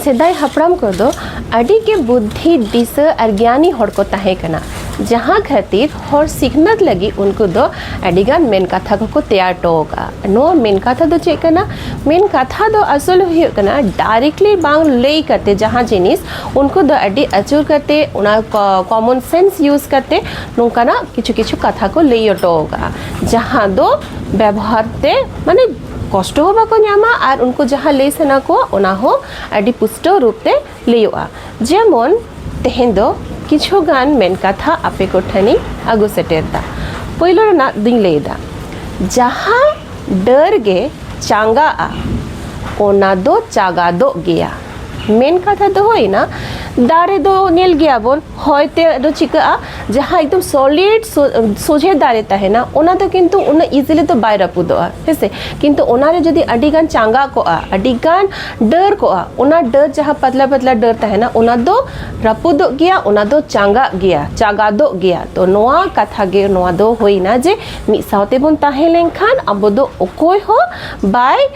सेदाय हपड़ाम को दो अड़ी के बुद्धि दिशा और ज्ञानी हड़ को ताहे कना जहाँ खातिर हर सिखनत लगी उनको दो अड़ीगान मेन कथा को तैयार टोगा नो मेन कथा दो चेक करना मेन कथा दो असल हुई करना डायरेक्टली बांग ले करते जहाँ जिनिस उनको दो अड़ी अचूर करते उना कॉमन सेंस यूज करते नोका ना किछु किछु कथा को ले टोगा जहाँ दो व्यवहार ते माने कष्ट हो बाको न्यामा और उनको जहाँ ले सना को उना हो अड़ी पुष्ट रूप ते लेयोआ जेमन तेहें दो किछु गान मेन कथा आपे को ठनी आगु सेटेरदा पहिलो ना दिन लेदा जहाँ डर गे चांगा आ ओना दो चागा दो गया मेन कथा दो होई ना दारे दो नेल गया बोन होयते दो चिका जहाँ एकदम सॉलिड सोझे दारे ताहे ना ओना तो किंतु उना इजीली तो बाय रपुदो हेसे किंतु ओना रे जदी अडिगान चांगा को अडिगान डर को ओना डर जहाँ पतला पतला डर ताहे ना ओना दो रपुदो गया ओना दो चांगा गया चागा दो गया तो नोआ कथा गे नोआ दो होई ना जे मि सावते बोन ताहे लेनखान अबो दो ओकोय हो बाय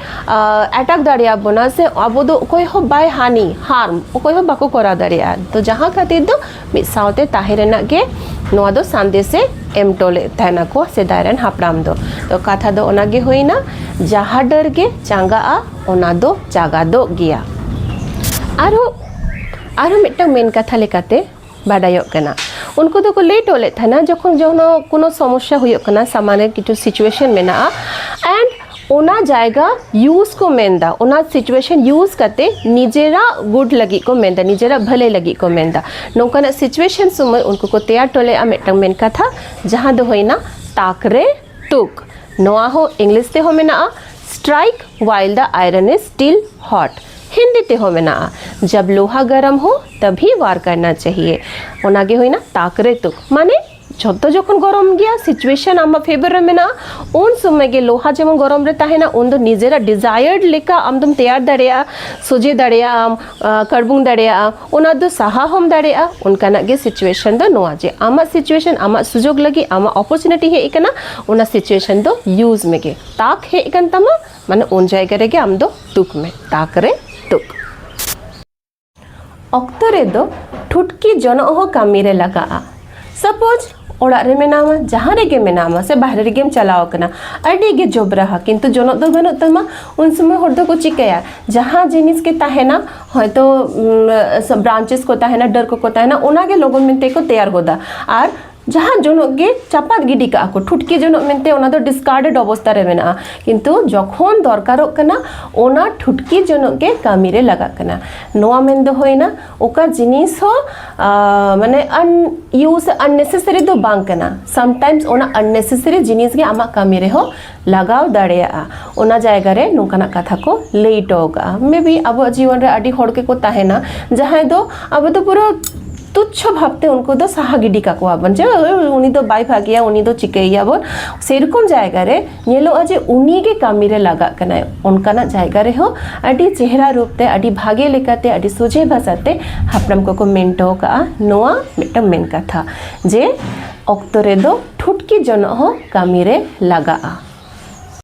अटैक दाड़िया बोना से अबो दो ओकोय हो बाय हानि हार्म ओकोय हो बाको करा तो जहाँ खातिर दो मिद सावते ताहेरना गे नोआ दो संदेशे एम टोले ताहेना को सेदायरन हापड़ाम दो तो कथा दो ओना गे होइना जहाँ डर गे चांगा आ ओना दो चागा दो गया आरो मिटटांग मेन कथा लेकाते बाडायोग कना उनको तो को ले टोले थाना जखन जनो कोनो समस्या हुयो कना सामान्य किछु सिचुएशन मेना एंड ओना जाएगा यूज को मेंदा ओना सिचुएशन यूज करते निजेरा गुड लगी को मेंदा निजेरा भले लगी को मेंदा नोकना सिचुएशन समय उनको को तैयार टोले आ मेटंग मेन कथा जहाँ दो होइना ताकरे टुक नोआ हो इंग्लिश ते हो मेना strike while the iron is still hot Hindi ते हो मेना जब लोहा गरम हो तभी वार करना चाहिए ओनागे होइना ताकरे टुक माने जो जखन गरम गया सिचुएशन आम फेवर रे मेना उन समय गे लोहा जेमन गरम रे ताहेना उन दो निजेरा डिजायर्ड लेका आमदम तैयार दाड़ेया सोजे दाड़ेया करबुंग दाड़ेया ओना दो साहा हम दाड़ेया उनकाना गे सिचुएशन दो नोआ जे आमा सिचुएशन आमा सुजोग लगी आमा अपॉर्चुनिटी हे इकना ओना सिचुएशन दो यूज में गे ताक हे इकन तमा माने उन जायगा रे गे आम दो तुक में ताक रे तुक ऑक्तो रे दो ठुटकी जनो हो कामी रे लगा सपोज ओड़ा रे मेनामा जहाँ रे गे मेनामा से बाहर रे गेम चलाओ कना अड़ी गे जोबराहा किंतु जनो दो गनो तमा उन समय हर दो को चिकया जहाँ जिनिस के ताहेना हयतो सब ब्रांचेस को ताहेना डर को ताहेना ओना गे लोगन मिनते को तैयार होदा और जहाँ जनो गे चापात गिडी का को ठुटकी जनो मेनते ओना दो डिस्कार्डेड अवस्था रे मेना किंतु जखन दरकारो कना ओना ठुटकी जनो गे कामी रे लगा कना नोआ मेन दो होइना ओका जिनिस हो माने अन यूज अननेसेसरी दो बांग कना समटाइम्स ओना अननेसेसरी जिनिस गे आमा कामी रे हो लगाव दाड़ेया ओना जायगा रे नोकाना कथा को लेटोगा मे बी अब जीवन रे अडी हड़ के को ताहेना जहाँ दो अब तो पूरा तुच्छ भावते उनको दो साहा गिडी का कोआबन जे उनी दो बाई भागिया उनी दो चिकैया बोन सेरकम जायगा रे नेलो अजे उनी के कामी रे लगा कना उनकाना जायगा रे हो अडी चेहरा रूपते अडी भागे लेकाते अडी सोझे भाषाते हापड़ाम को मेंटो का नोआ मिटम मेन कथा जे ऑक्तो रे दो ठुटकी जनो हो कामी रे लगा